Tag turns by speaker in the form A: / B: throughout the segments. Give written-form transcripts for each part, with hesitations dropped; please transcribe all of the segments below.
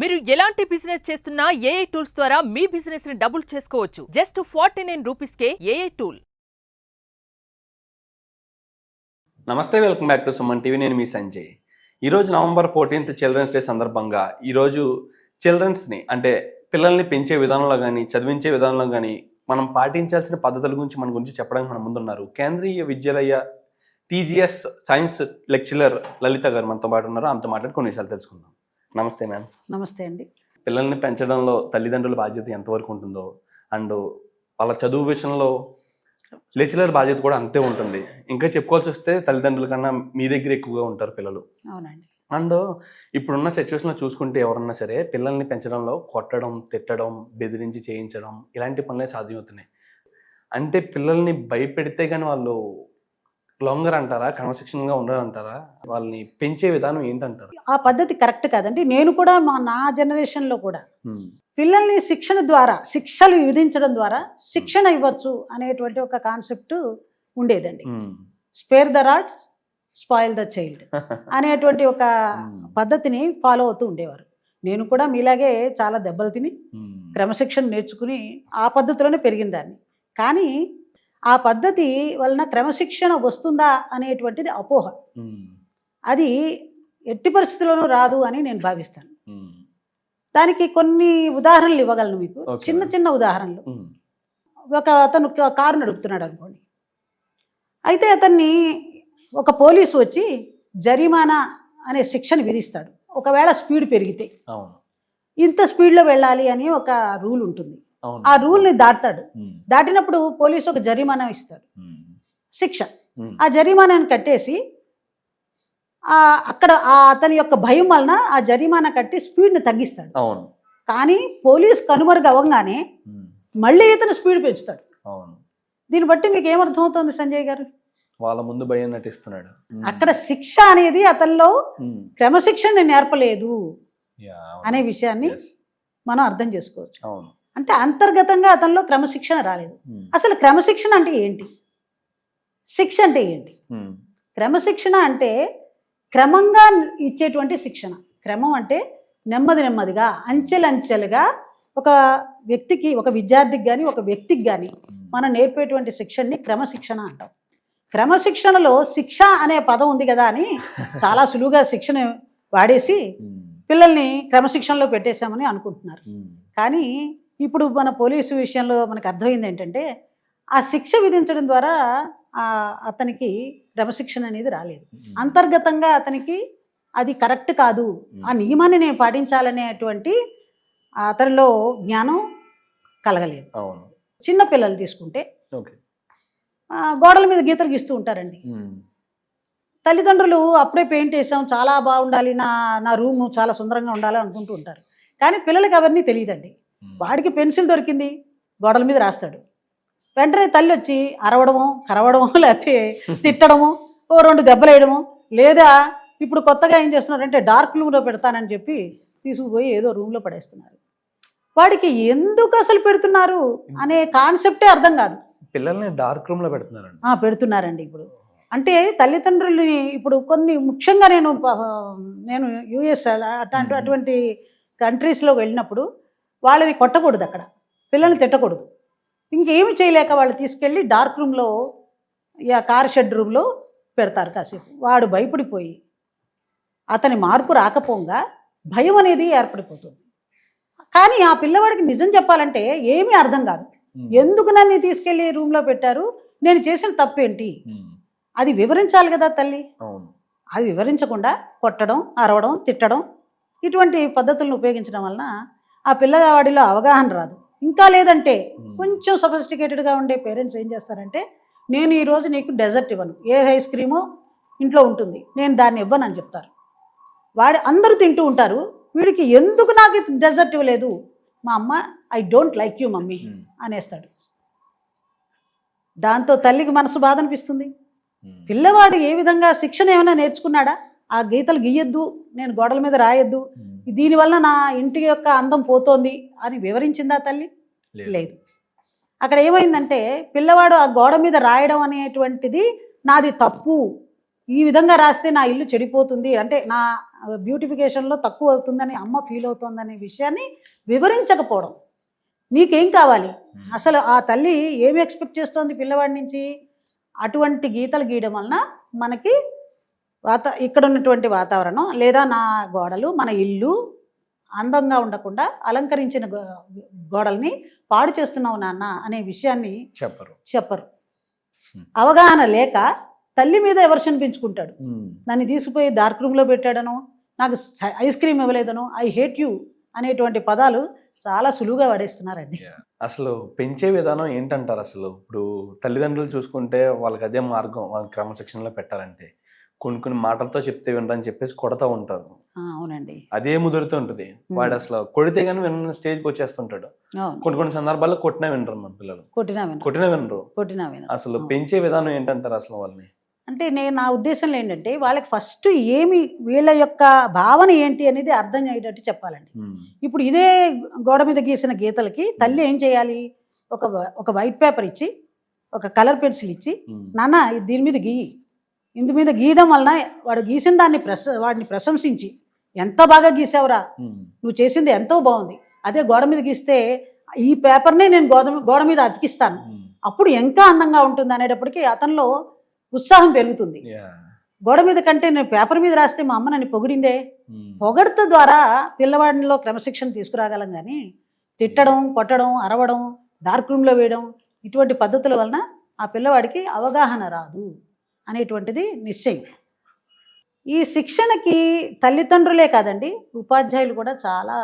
A: మీరు ఎలాంటి బిజినెస్ చేస్తున్నా ఏఐ టూల్స్ ద్వారా మీ బిజినెస్ ని డబుల్ చేసుకోవచ్చు. జస్ట్ 49 రూపీస్కే ఏఐ టూల్.
B: నమస్తే, welcome back to Suman TV. నేను మీ సంజయ్. ఈరోజు నవంబర్ 14th చిల్డ్రన్స్ డే సందర్భంగా ఈరోజు చిల్డ్రన్స్ని అంటే పిల్లల్ని పెంచే విధానంలో కానీ చదివించే విధానంలో కానీ మనం పాటించాల్సిన పద్ధతుల గురించి మన గురించి చెప్పడానికి మన ముందున్నారు Kendriya Vidyalaya TGS science lecturer లలిత గారు మనతో పాటు ఉన్నారు. ఆమెతో మాట్లాడి కొన్ని విషయాలు తెలుసుకుందాం. నమస్తే మ్యామ్.
C: నమస్తే అండి.
B: పిల్లల్ని పెంచడంలో తల్లిదండ్రుల బాధ్యత ఎంతవరకు ఉంటుందో అండ్ వాళ్ళ చదువు విషయంలో లెక్చరర్ బాధ్యత కూడా అంతే ఉంటుంది. ఇంకా చెప్పుకోవాల్సి వస్తే తల్లిదండ్రుల కన్నా మీ దగ్గర ఎక్కువగా ఉంటారు పిల్లలు.
C: అవునండి.
B: అండ్ ఇప్పుడున్న సిచ్యువేషన్లో చూసుకుంటే ఎవరన్నా సరే పిల్లల్ని పెంచడంలో కొట్టడం, తిట్టడం, బెదిరించి చేయించడం ఇలాంటి పనులే సాధ్యమవుతున్నాయి. అంటే పిల్లల్ని భయపెడితే కానీ వాళ్ళు లొంగర్ అంటారా, క్రమశిక్షణగా ఉండరంటారా? వాళ్ళని పెంచే విధానం ఏంటంటారు?
C: ఆ పద్ధతి కరెక్ట్ కాదండి. నేను కూడా నా జనరేషన్లో కూడా పిల్లల్ని శిక్షణ ద్వారా, శిక్షలు విధించడం ద్వారా శిక్షణ ఇవ్వచ్చు అనేటువంటి ఒక కాన్సెప్ట్ ఉండేదండి. Spare the rod, spoil the child అనేటువంటి ఒక పద్ధతిని ఫాలో అవుతూ ఉండేవారు. నేను కూడా మీలాగే చాలా దెబ్బలు తిని క్రమశిక్షణ నేర్చుకుని ఆ పద్ధతిలోనే పెరిగిందాన్ని. కానీ ఆ పద్ధతి వలన క్రమశిక్షణ వస్తుందా అనేటువంటిది అపోహ. అది ఎట్టి పరిస్థితుల్లోనూ రాదు అని నేను భావిస్తాను. దానికి కొన్ని ఉదాహరణలు ఇవ్వగలను మీకు. చిన్న చిన్న ఉదాహరణలు. అతను కారు నడుపుతున్నాడు అనుకోండి. అయితే అతన్ని ఒక పోలీసు వచ్చి జరిమానా అనే శిక్షను విధిస్తాడు. ఒకవేళ స్పీడ్ పెరిగితే ఇంత స్పీడ్లో వెళ్ళాలి అని ఒక రూల్ ఉంటుంది. ఆ రూల్ని దాటుతాడు. దాటినప్పుడు పోలీసు ఒక జరిమానా ఇస్తాడు, శిక్ష. ఆ జరిమానాన్ని కట్టేసి అక్కడ అతని యొక్క భయం వలన ఆ జరిమానా కట్టి స్పీడ్ని తగ్గిస్తాడు. కానీ పోలీసు కనుమరుగు అవ్వగానే మళ్ళీ ఇతను స్పీడ్ పెంచుతాడు. దీన్ని బట్టి మీకు ఏమర్థమవుతుంది సంజయ్ గారు?
B: వాళ్ళ ముందు భయం నటిస్తున్నాడు.
C: అక్కడ శిక్ష అనేది అతనిలో క్రమశిక్షణ నేర్పలేదు అనే విషయాన్ని మనం అర్థం చేసుకోవచ్చు. అంటే అంతర్గతంగా అతనిలో క్రమశిక్షణ రాలేదు. అసలు క్రమశిక్షణ అంటే ఏంటి, శిక్ష అంటే ఏంటి? క్రమశిక్షణ అంటే క్రమంగా ఇచ్చేటువంటి శిక్షణ. క్రమం అంటే నెమ్మది నెమ్మదిగా, అంచెలంచెలుగా ఒక వ్యక్తికి, ఒక విద్యార్థికి కానీ ఒక వ్యక్తికి కానీ మనం నేర్పేటువంటి శిక్షణని క్రమశిక్షణ అంటాం. క్రమశిక్షణలో శిక్ష అనే పదం ఉంది కదా అని చాలా సులువుగా శిక్షణ వాడేసి పిల్లల్ని క్రమశిక్షణలో పెట్టేశామని అనుకుంటున్నారు. కానీ ఇప్పుడు మన పోలీసు విషయంలో మనకు అర్థమైంది ఏంటంటే ఆ శిక్ష విధించడం ద్వారా అతనికి క్రమశిక్షణ అనేది రాలేదు. అంతర్గతంగా అతనికి అది కరెక్ట్ కాదు, ఆ నియమాన్ని నేను పాటించాలనేటువంటి అతనిలో జ్ఞానం కలగలేదు. చిన్న పిల్లలు తీసుకుంటే గోడల మీద గీతలు గీస్తూ ఉంటారండి. తల్లిదండ్రులు అప్పుడే పెయింట్ వేసాం, చాలా బాగుండాలి, నా రూము చాలా సుందరంగా ఉండాలి అనుకుంటూ ఉంటారు. కానీ పిల్లలకి అవన్నీ తెలియదండి. వాడికి పెన్సిల్ దొరికింది, గోడల మీద రాస్తాడు. వెంటనే తల్లి వచ్చి అరవడమో, కరవడమో, లేకపోతే తిట్టడము, ఓ 2 దెబ్బలు వేయడము, లేదా ఇప్పుడు కొత్తగా ఏం చేస్తున్నారంటే డార్క్ రూమ్లో పెడతానని చెప్పి తీసుకుపోయి ఏదో రూమ్లో పడేస్తున్నారు. వాడికి ఎందుకు అసలు పెడుతున్నారు అనే కాన్సెప్టే అర్థం కాదు.
B: పిల్లల్ని డార్క్ రూమ్లో
C: పెడుతున్నారండి. ఇప్పుడు అంటే తల్లిదండ్రులని ఇప్పుడు కొన్ని ముఖ్యంగా నేను US అటువంటి కంట్రీస్లో వెళ్ళినప్పుడు వాళ్ళని కొట్టకూడదు, అక్కడ పిల్లల్ని తిట్టకూడదు. ఇంకేమి చేయలేక వాళ్ళు తీసుకెళ్ళి డార్క్ రూమ్లో, కార్ షెడ్ రూమ్లో పెడతారు. కాసేపు వాడు భయపడిపోయి అతని మార్పు రాకపోగా భయం అనేది ఏర్పడిపోతుంది. కానీ ఆ పిల్లవాడికి నిజం చెప్పాలంటే ఏమీ అర్థం కాదు. ఎందుకు నన్ను తీసుకెళ్ళి రూమ్లో పెట్టారు, నేను చేసిన తప్పేంటి, అది వివరించాలి కదా తల్లి. అది వివరించకుండా కొట్టడం, అరవడం, తిట్టడం ఇటువంటి పద్ధతులను ఉపయోగించడం వలన ఆ పిల్లవాడిలో అవగాహన రాదు. ఇంకా లేదంటే కొంచెం సఫిస్టికేటెడ్గా ఉండే పేరెంట్స్ ఏం చేస్తారంటే, నేను ఈరోజు నీకు డెజర్ట్ ఇవ్వను, ఏ ఐస్ క్రీమో ఇంట్లో ఉంటుంది, నేను దాన్ని ఇవ్వను అని చెప్తారు. అందరూ తింటూ ఉంటారు, వీడికి ఎందుకు నాకు డెజర్ట్ ఇవ్వలేదు, మా అమ్మ I don't like you mummy అనేస్తాడు. దాంతో తల్లికి మనసు బాధ అనిపిస్తుంది. పిల్లవాడు ఏ విధంగా శిక్షణ ఏమైనా నేర్చుకున్నాడా? ఆ గీతలు గీయొద్దు, నేను గోడల మీద రాయొద్దు, దీనివల్ల నా ఇంటి యొక్క అందం పోతోంది అని వివరించిందా తల్లి? లేదు. అక్కడ ఏమైందంటే పిల్లవాడు ఆ గోడ మీద రాయడం అనేటువంటిది నాది తప్పు, ఈ విధంగా రాస్తే నా ఇల్లు చెడిపోతుంది, అంటే నా బ్యూటిఫికేషన్లో తక్కువ అవుతుందని అమ్మ ఫీల్ అవుతుందనే విషయాన్ని వివరించకపోవడం. నీకేం కావాలి అసలు, ఆ తల్లి ఏమి ఎక్స్పెక్ట్ చేస్తోంది పిల్లవాడి నుంచి, అటువంటి గీతలు గీయడం వలన మనకి ఇక్కడ ఉన్నటువంటి వాతావరణం లేదా నా గోడలు, మన ఇల్లు అందంగా ఉండకుండా అలంకరించిన గోడల్ని పాడు చేస్తున్నావు నాన్న అనే విషయాన్ని చెప్పరు. అవగాహన లేక తల్లి మీద ఎవర్షన్ పెంచుకుంటాడు. నన్ను తీసుకుపోయి డార్క్ రూమ్లో పెట్టాడనో, నాకు ఐస్ క్రీమ్ ఇవ్వలేదనో, ఐ హేట్ యూ అనేటువంటి పదాలు చాలా సులువుగా వాడేస్తున్నారండి.
B: అసలు పెంచే విధానం ఏంటంటారు? అసలు ఇప్పుడు తల్లిదండ్రులు చూసుకుంటే వాళ్ళకి అదే మార్గం, వాళ్ళని క్రమశిక్షణలో పెట్టాలంటే కొన్ని మాటలతో చెప్తే వినరని చెప్పేసి కొడతా ఉంటారు.
C: అవునండి,
B: అదే ముదురుతూ ఉంటుంది. వాడు అసలు కొడితే గానీ విన్న స్టేజ్కి వచ్చేస్తుంటాడు. కొన్ని సందర్భాల్లో కొట్టినా వినరు మన పిల్లలు, కొట్టినా వినరు. అసలు పెంచే విధానం ఏంటంటారు అసలు వాళ్ళని?
C: అంటే నా ఉద్దేశంలో ఏంటంటే వాళ్ళకి ఫస్ట్ ఏమి, వీళ్ళ యొక్క భావన ఏంటి అనేది అర్థం అయ్యేటట్టు చెప్పాలండి. ఇప్పుడు ఇదే గోడ మీద గీసిన గీతలకి తల్లి ఏం చేయాలి, ఒక వైట్ పేపర్ ఇచ్చి, ఒక కలర్ పెన్సిల్ ఇచ్చి, నాన్న దీని మీద గీయి, ఇందు మీద గీయడం వలన వాడు గీసిన దాన్ని వాడిని ప్రశంసించి, ఎంత బాగా గీసావురా, నువ్వు చేసింది ఎంతో బాగుంది, అదే గోడ మీద గీస్తే ఈ పేపర్నే నేను గోడ మీద అతికిస్తాను, అప్పుడు ఇంకా అందంగా ఉంటుంది అనేటప్పటికీ అతనిలో ఉత్సాహం పెరుగుతుంది. గోడ మీద కంటే నేను పేపర్ మీద రాస్తే మా అమ్మ నన్ను పొగిడిందే, పొగడ్త ద్వారా పిల్లవాడిలో క్రమశిక్షణ తీసుకురాగలం. కానీ తిట్టడం, కొట్టడం, అరవడం, డార్క్ రూమ్లో వేయడం ఇటువంటి పద్ధతుల వలన ఆ పిల్లవాడికి అవగాహన రాదు అనేటువంటిది నిశ్చయం. ఈ శిక్షణకి తల్లిదండ్రులే కాదండి, ఉపాధ్యాయులు కూడా చాలా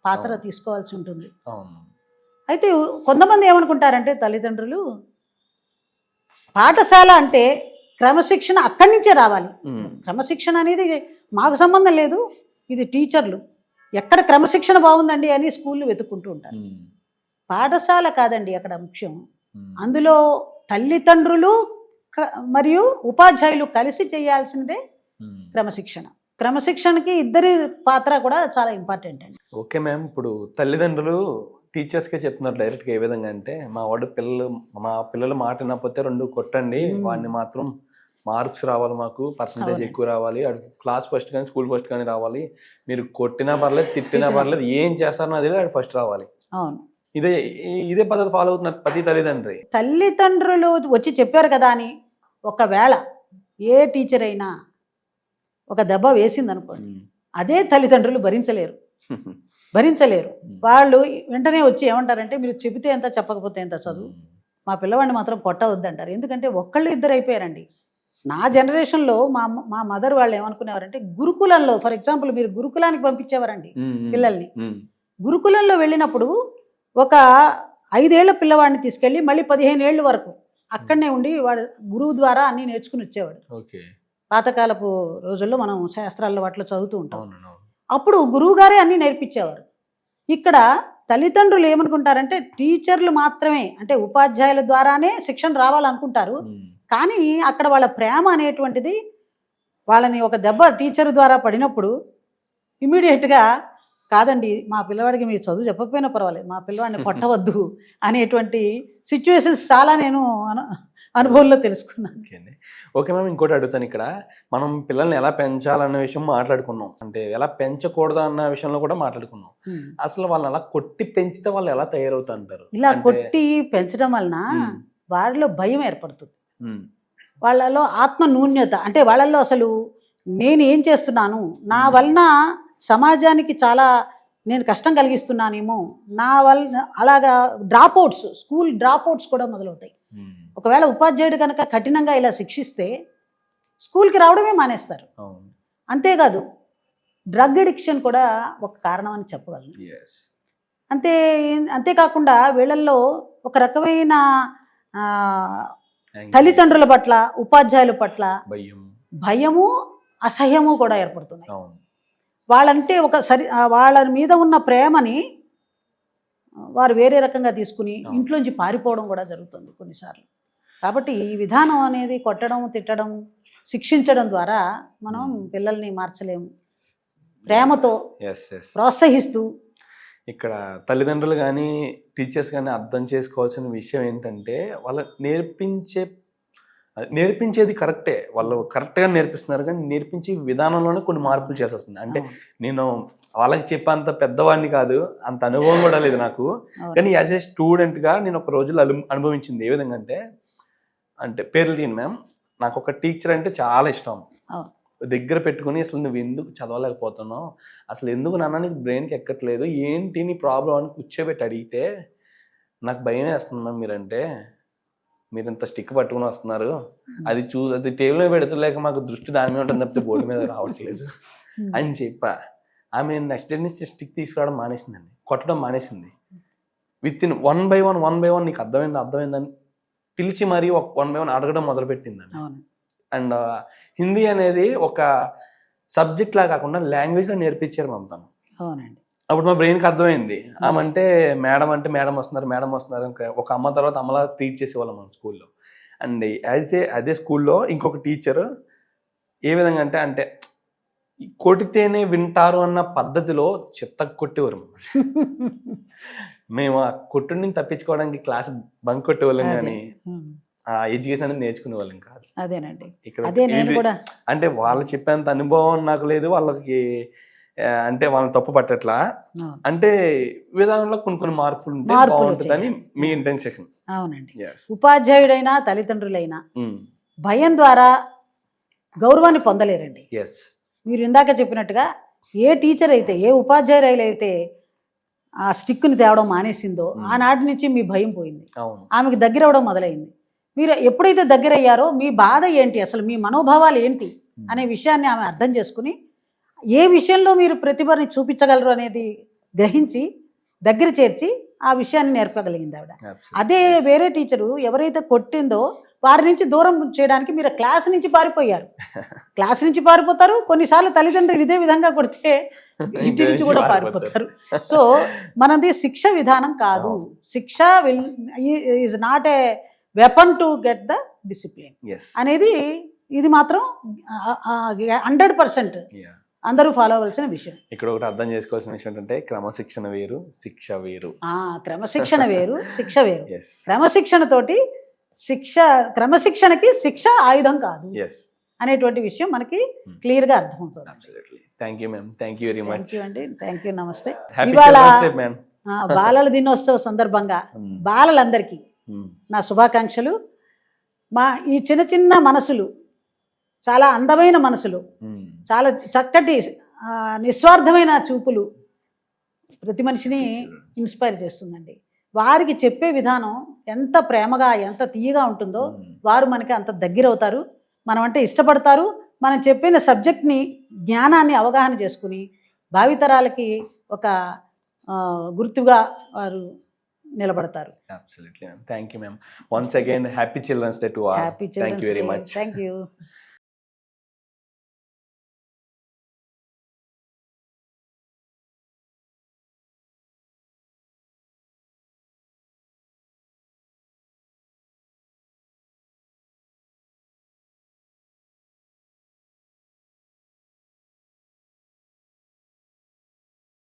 C: పాత్ర తీసుకోవాల్సి ఉంటుంది. అయితే కొంతమంది ఏమనుకుంటారంటే తల్లిదండ్రులు, పాఠశాల అంటే క్రమశిక్షణ అక్కడి నుంచే రావాలి, క్రమశిక్షణ అనేది మాకు సంబంధం లేదు, ఇది టీచర్లు, ఎక్కడ క్రమశిక్షణ బాగుందండి అని స్కూళ్ళు వెతుక్కుంటూ ఉంటారు. పాఠశాల కాదండి అక్కడ ముఖ్యం, అందులో తల్లిదండ్రులు మరియు ఉపాధ్యాయులు కలిసి చేయాల్సిందే క్రమశిక్షణ. క్రమశిక్షణకి ఇద్దరి పాత్ర కూడా చాలా ఇంపార్టెంట్ అండి.
B: ఓకే మ్యామ్, ఇప్పుడు తల్లిదండ్రులు టీచర్స్కే చెప్తున్నారు డైరెక్ట్గా ఏ విధంగా అంటే, మా పిల్లలు మాట వినకపోతే 2 కొట్టండి, వాడిని మాత్రం మార్క్స్ రావాలి, మాకు పర్సంటేజ్ ఎక్కువ రావాలి, క్లాస్ ఫస్ట్ కానీ స్కూల్ ఫస్ట్ కానీ రావాలి, మీరు కొట్టినా పర్లేదు తిట్టినా పర్లేదు, ఏం చేస్తారో అది ఫస్ట్ రావాలి.
C: అవును,
B: ఇదే పద్ధతి ఫాలో అవుతున్నారు ప్రతి
C: తల్లిదండ్రులు వచ్చి చెప్పారు కదా అని ఒకవేళ ఏ టీచర్ అయినా ఒక దెబ్బ వేసింది అనుకోండి, అదే తల్లిదండ్రులు భరించలేరు. వాళ్ళు వెంటనే వచ్చి ఏమంటారంటే, మీరు చెబితే ఎంత చెప్పకపోతే ఎంత చదువు, మా పిల్లవాడిని మాత్రం కొట్టవద్దంటారు. ఎందుకంటే ఒక్కళ్ళు ఇద్దరు అయిపోయారండి. నా జనరేషన్లో మా మదర్ వాళ్ళు ఏమనుకునేవారంటే, గురుకులంలో ఫర్ ఎగ్జాంపుల్ మీరు గురుకులానికి పంపించేవారండి పిల్లల్ని. గురుకులంలో వెళ్ళినప్పుడు ఒక 5 ఏళ్ల పిల్లవాడిని తీసుకెళ్ళి మళ్ళీ 15 ఏళ్ళ వరకు అక్కడనే ఉండి వాడు గురువు ద్వారా అన్నీ నేర్చుకుని వచ్చేవాడు. పాతకాలపు రోజుల్లో మనం శాస్త్రాల్లో వాటిలో చదువుతూ ఉంటాం. అప్పుడు గురువు గారే అన్నీ నేర్పించేవారు. ఇక్కడ తల్లిదండ్రులు ఏమనుకుంటారంటే, టీచర్లు మాత్రమే, అంటే ఉపాధ్యాయుల ద్వారానే శిక్షణ రావాలనుకుంటారు. కానీ అక్కడ వాళ్ళ ప్రేమ అనేటువంటిది, వాళ్ళని ఒక దెబ్బ టీచర్ ద్వారా పడినప్పుడు ఇమీడియట్గా కాదండి, మా పిల్లవాడికి మీరు చదువు చెప్పకపోయినా పర్వాలేదు, మా పిల్లవాడిని కొట్టవద్దు అనేటువంటి సిచ్యువేషన్స్ చాలా నేను అనుభవంలో తెలుసుకున్నాను.
B: ఓకే మ్యామ్, ఇంకోటి అడుగుతాను. ఇక్కడ మనం పిల్లల్ని ఎలా పెంచాలన్న విషయం మాట్లాడుకున్నాం, అంటే ఎలా పెంచకూడదు అన్న విషయంలో కూడా మాట్లాడుకున్నాం. అసలు వాళ్ళని అలా కొట్టి పెంచితే వాళ్ళు ఎలా తయారవుతారు?
C: ఇలా కొట్టి పెంచడం వలన వారిలో భయం ఏర్పడుతుంది, వాళ్ళలో ఆత్మ న్యూన్యత, అంటే వాళ్ళల్లో అసలు నేను ఏం చేస్తున్నాను, నా వలన సమాజానికి చాలా నేను కష్టం కలిగిస్తున్నానేమో, నా వల్ల అలాగా డ్రాప్అవుట్స్, స్కూల్ డ్రాప్అవుట్స్ కూడా మొదలవుతాయి. ఒకవేళ ఉపాధ్యాయుడు కనుక కఠినంగా ఇలా శిక్షిస్తే స్కూల్కి రావడమే మానేస్తారు. అంతేకాదు డ్రగ్ అడిక్షన్ కూడా ఒక కారణం అని చెప్పగలను. అంతేకాకుండా వీళ్ళల్లో ఒక రకమైన తల్లిదండ్రుల పట్ల, ఉపాధ్యాయుల పట్ల భయము, అసహ్యము కూడా ఏర్పడుతుంది. వాళ్ళంటే వాళ్ళ మీద ఉన్న ప్రేమని వారు వేరే రకంగా తీసుకుని ఇంట్లోంచి పారిపోవడం కూడా జరుగుతుంది కొన్నిసార్లు. కాబట్టి ఈ విధానం అనేది కొట్టడం, తిట్టడం, శిక్షించడం ద్వారా మనం పిల్లల్ని మార్చలేము. ప్రేమతో ప్రోత్సహిస్తూ,
B: ఇక్కడ తల్లిదండ్రులు కానీ టీచర్స్ కానీ అర్థం చేసుకోవాల్సిన విషయం ఏంటంటే, వాళ్ళ నేర్పించే నేర్పించేది కరెక్టే, వాళ్ళు కరెక్ట్గా నేర్పిస్తున్నారు, కానీ నేర్పించే విధానంలోనే కొన్ని మార్పులు చేసి వస్తుంది. అంటే నేను వాళ్ళకి చెప్పేంత పెద్దవాడిని కాదు, అంత అనుభవం కూడా లేదు నాకు, కానీ యాజ్ ఏ స్టూడెంట్గా నేను ఒక రోజులో అనుభవించింది. ఏ విధంగా అంటే పేర్లు తీను మ్యామ్, నాకు ఒక టీచర్ అంటే చాలా ఇష్టం. దగ్గర పెట్టుకుని అసలు నువ్వు ఎందుకు చదవలేకపోతున్నావు, అసలు ఎందుకు నాన్న నీకు బ్రెయిన్కి ఎక్కట్లేదు, ఏంటి నీ ప్రాబ్లం అని కూర్చోబెట్టి అడిగితే నాకు భయం వేస్తుంది మ్యామ్, మీరు ఇంత స్టిక్ పట్టుకుని వస్తున్నారు, అది అది టేబుల్ పెడతలేక మాకు దృష్టి దాని మీద ఉంటుంది తప్పితే బోర్డు మీద రావట్లేదు అని చెప్పా. ఆమె నెక్స్ట్ డే నుంచి స్టిక్ తీసుకురావడం మానేసిందండి, కొట్టడం మానేసింది. విత్ ఇన్ 1 by 1 నీకు అర్థమైందని పిలిచి మరీ 1 by 1 అడగడం మొదలుపెట్టిందండి. అండ్ హిందీ అనేది ఒక సబ్జెక్ట్ లా కాకుండా లాంగ్వేజ్లో నేర్పించారు మమ్మ తను.
C: అవునండి.
B: అప్పుడు మా బ్రెయిన్కి అర్థమైంది, ఆమంటే మేడం వస్తున్నారు ఇంకా ఒక అమ్మ తర్వాత అమ్మలా ట్రీట్ చేసేవాళ్ళం మనం స్కూల్లో. అండ్ అదే స్కూల్లో ఇంకొక టీచర్ ఏ విధంగా అంటే కొడితేనే వింటారు అన్న పద్ధతిలో చిత్త కొట్టేవారు. మేము ఆ కొట్టుడి నుంచి తప్పించుకోవడానికి క్లాస్ బంక్ కొట్టేవాళ్ళం, కానీ ఆ ఎడ్యుకేషన్ అనేది నేర్చుకునే వాళ్ళం కాదు.
C: అదేనండి,
B: ఇక్కడ అంటే వాళ్ళు చెప్పేంత అనుభవం నాకు లేదు, వాళ్ళకి అంటే వాళ్ళని తప్పు పట్టట్లా, అంటే విధానంలో కొన్ని మార్పులు ఉంటే బాగుంటుందని మీ ఇంటెన్షన్.
C: అవునండి. ఉపాధ్యాయుడైనా తల్లిదండ్రులైనా భయం ద్వారా గౌరవాన్ని పొందలేరండి. మీరు ఇందాక చెప్పినట్టుగా ఏ టీచర్ అయితే, ఏ ఉపాధ్యాయురాలు అయితే ఆ స్టిక్ని తేవడం మానేసిందో ఆనాటి నుంచి మీ భయం పోయింది, ఆమెకు దగ్గర అవడం మొదలైంది. మీరు ఎప్పుడైతే దగ్గర అయ్యారో మీ బాధ ఏంటి, అసలు మీ మనోభావాలు ఏంటి అనే విషయాన్ని ఆమె అర్థం చేసుకుని ఏ విషయంలో మీరు ప్రతిభని చూపించగలరు అనేది గ్రహించి దగ్గర చేర్చి ఆ విషయాన్ని నేర్పగలిగింది ఆవిడ. అదే వేరే టీచరు ఎవరైతే కొట్టిందో వారి నుంచి దూరం చేయడానికి మీరు క్లాస్ నుంచి పారిపోయారు. క్లాస్ నుంచి పారిపోతారు, కొన్నిసార్లు తల్లిదండ్రులు ఇదే విధంగా కొడితే ఇంటి నుంచి కూడా పారిపోతారు. సో మనది శిక్ష విధానం కాదు, శిక్ష is not a weapon to get the discipline అనేది ఇది మాత్రం 100% అందరూ ఫాలో అవ్వాల్సిన విషయం.
B: ఇక్కడ ఒకటి అర్థం చేసుకోవాల్సిన విషయం ఏంటంటే క్రమశిక్షణ వేరు, శిక్ష వేరు.
C: క్రమశిక్షణ వేరు, శిక్ష వేరు. క్రమశిక్షణతోటి క్రమశిక్షణకి శిక్ష ఆయుధం కాదు అనేటువంటి విషయం మనకి క్లియర్ గా అర్థమవుతుంది.
B: Thank you ma'am, thank you very much
C: అండి, థ్యాంక్ యూ, నమస్తే. ఇవాళ బాలల దినోత్సవ సందర్భంగా బాలలందరికీ నా శుభాకాంక్షలు. మా ఈ చిన్న చిన్న మనసులు, చాలా అందమైన మనసులు, చాలా చక్కటి నిస్వార్థమైన చూపులు ప్రతి మనిషిని ఇన్స్పైర్ చేస్తుందండి. వారికి చెప్పే విధానం ఎంత ప్రేమగా, ఎంత తీయగా ఉంటుందో వారు మనకి అంత దగ్గర అవుతారు, మనం అంటే ఇష్టపడతారు. మనం చెప్పిన సబ్జెక్ట్ని, జ్ఞానాన్ని అవగాహన చేసుకుని భావితరాలకి ఒక గుర్తుగా వారు నిలబడతారు.
B: Absolutely. Thank you, ma'am. Once again, happy Children's Day to all.
C: Happy Children's
B: Thank you very
C: Day.
B: much.
C: Thank you.